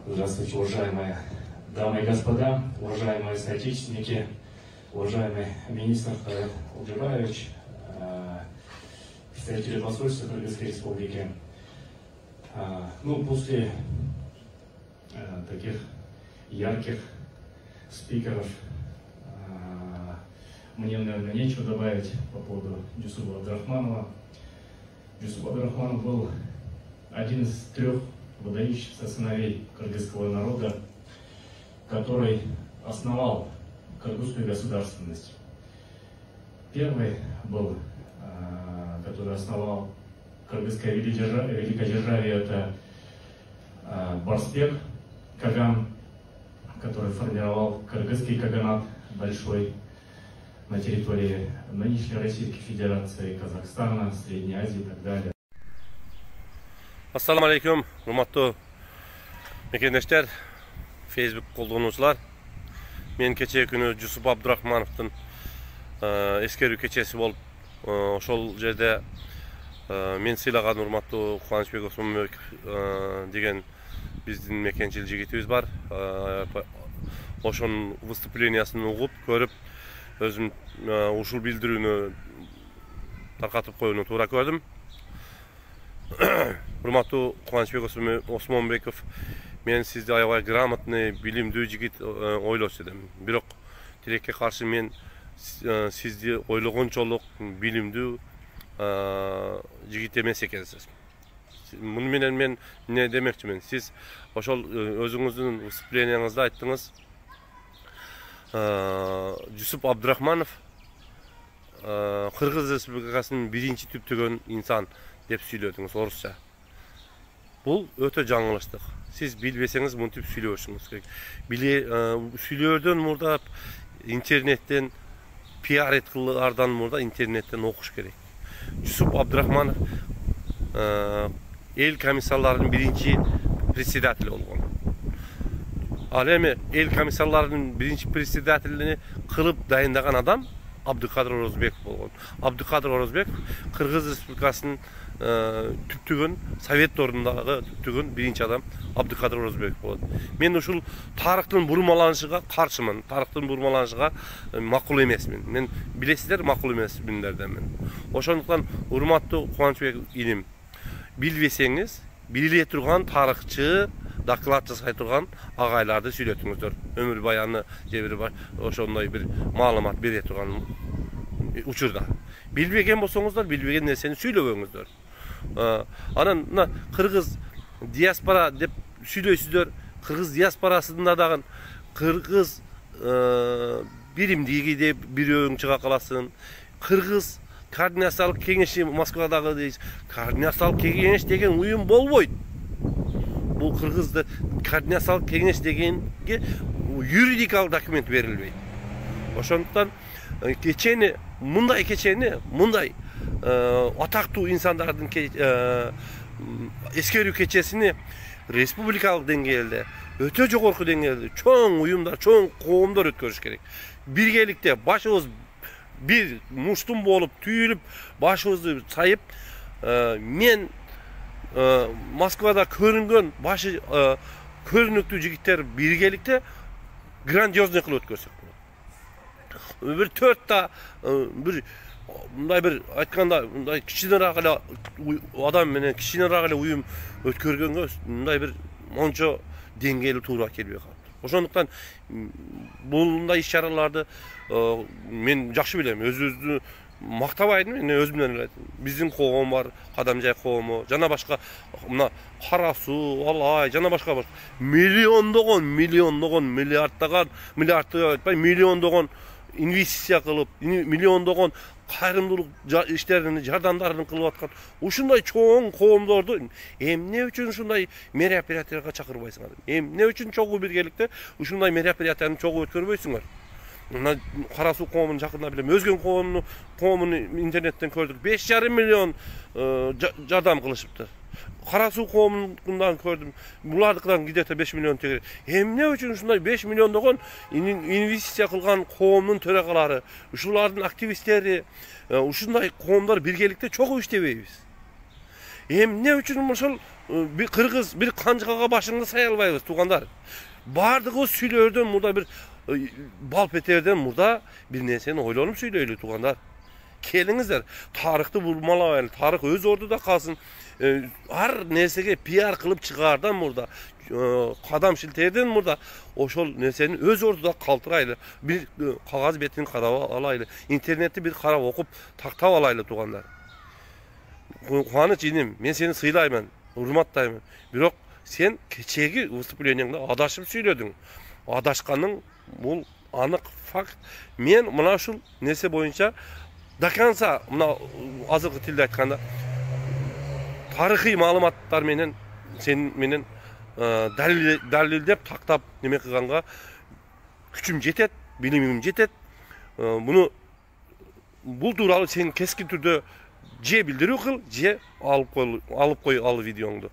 Здравствуйте, уважаемые дамы и господа, уважаемые соотечественники, уважаемый министр Хайрат Алджибаевич, представители посольства Кыргызской Республики. После таких ярких спикеров мне, наверное, нечего добавить по поводу Джусупа Абдрахманова. Джусуп Абдрахманов был один из 3 выдающихся сыновей кыргызского народа, который основал кыргызскую государственность. Первый был, который основал кыргызское великодержавие, это Барсбек Каган, который формировал кыргызский каганат большой на территории нынешней Российской Федерации, Казахстана, Средней Азии и так далее. Assalamu alaikum, hurmatlı mekendештер, Facebook kolduğunuzlar. Men keçe günü Jusup Abdurahmanov'tun eskeri keçesi bolup, ошол жерде мен сыйлаган урматтуу Кубанычбек Осмонбеков деген биздин мекенчил жигитибиз бар. Ошонун выступлениясын угуп, көрүп, өзүм ушул билдирүүнү таркатып коюуну туура көрдүм. Урматтуу Кубанычбек Осмонбеков, мен сизди аябай грамотный, билимдүү жигит ойлочу эдим. Бирок тилекке каршы мен сизди ойлогончолук билимдүү жигит эмес экенсиз. Муну менен мен эмне демекчимин? Сиз ошол өзүңүздүн выступленияңызда айттыңыз, Жусуп Абдрахманов Кыргыз Республикасынын биринчи түптөгөн инсан деп сүйлөдүңүз орусча. Бул өтө жаңылыштык. Сиз билбесеңиз мынтип сүйлөшүңүз керек. Сүйлөөдөн мурда интернеттен, пиар эткылардан мурда интернеттен окуш керек. Жусуп Абдрахманов эл комиссарларынын биринчи председатели болгон. Ал эми эл комиссарларынын биринчи председателини кылып дайындаган адам Абдыкадыр Орозбеков болгон. Абдыкадыр Орозбеков Кыргыз Республикасынын түптөгөн совет ордундагы түптөгөн биринчи адам Абдыкадыр Орозбеков болот. Мен ушул тарыхтын бурмаланышыга каршымын. Тарыхтын бурмаланышыга макул эмесмин. Мен билесиздер, макул эмесминдерденмин. Ошондуктан урматтуу Кубанычбек илим, билбесеңиз, биле турган тарыхчы, доклад жасай турган агайларды сүйлөтүңүздөр. Өмүр баяны же бир ошондой бир маалымат бере турган учурда. Билбеген болсоңуздар, билбеген нерсени сүйлөбөңүздөр. Анан мына кыргыз диаспора деп сүйлөйсүздөр. Кыргыз диаспорасында дагы кыргыз биримдиги деп бирөөң чыга каласын. Кыргыз координациялык кеңеши Москвадагы дейсиз. Координациялык кеңеш деген уюм болбойт. Бул кыргызды координациялык кеңеш дегенге юридикалык документ берилбейт. Ошондуктан кечени мындай атактуу инсандардын эскерүү кечесини республикалык деңгээлде, өтө жогорку деңгээлде чоң уюмдар, чоң коомдор өткөрүш керек. Биргеликте башыбыз бир муштум болуп, түйүлүп, башыбызды сайып, мен Москвада көрүнгөн башы көрүнүктүү жигиттер биргеликте грандиозный кылып өткөрсөк болот. Бир 4 бир мындай бир айтканда мындай кичинерээк эле адам менен кичинерээк эле уюм өткөргөнгө мындай бир мончо деңгээли туура келбей калат. Ошондуктан мындай иш-чараларды мен жакшы билем. Өзүбүздү мактабайдым, мен өзүмдөн эле айттым. Биздин коом бар, Кадамжай коому, жана башка мына Кара Суу, Алай, жана башка миллиондогон, миллиардтаган, миллиардты айтпай, миллиондогон инвестиция кылып, миллиондогон кайрымдуулук иштерин, жардамдарын кылып аткан ушундай чоң коомдорду эмне үчүн ушундай мероприятияга чакырбайсыңар? Эмне үчүн чогуу биргеликте ушундай мероприятияны чогуу өткөрбөйсүңөр? Кара Суу коомун жакында билем, өзгөн коомун интернеттен көрдүк. 5,5 миллион жардам кылышыпты. Кара Суу коомундан көрдүм. Булардыкынан где-то 5 миллион тегер. Эмне үчүн ушундай 5 миллиондогон инвестиция кылган коомдун төрагалары, ушулардын активисттери, ушундай коомдор биргеликте чогуу иштебейбиз? Emne üçün ошол bir Kırgız, bir kanjıkaga başыңды say alбайбыз, туугандар. Бардыгы сүйлөрдөн мурда bir bal peterden murda bir neseni oylonуп сүйлөйлү, туугандар. Keliңиздер, тарыхты бурмалабайлы, тарых өз ордуда калсын. Ар нерсеге пиар кылып чыгаардан мурда, кадам шилтерден мурда ошол нерсени өз ордуда калтырайлы. Bir кагаз бетин карап алайлы, интернетти bir карап окуп тактап алайлы, туугандар. Кубаныч иним, мен сени сыйлаймын, урматтаймын. Бирок сен кечеги выступлениеңде адашып сүйлөдүң. Адашканың бул анык факт. Мен мына ушул нерсе боюнча до конца, мына азыркы тилде айтканда, тарыхый маалыматтар менен сен менен далилдеп тактап неме кылганга күчүм жетет, билимим жетет. Бул тууралуу сен кескин түрдө же билдирүү кыл, же алып кой ал видеоңду.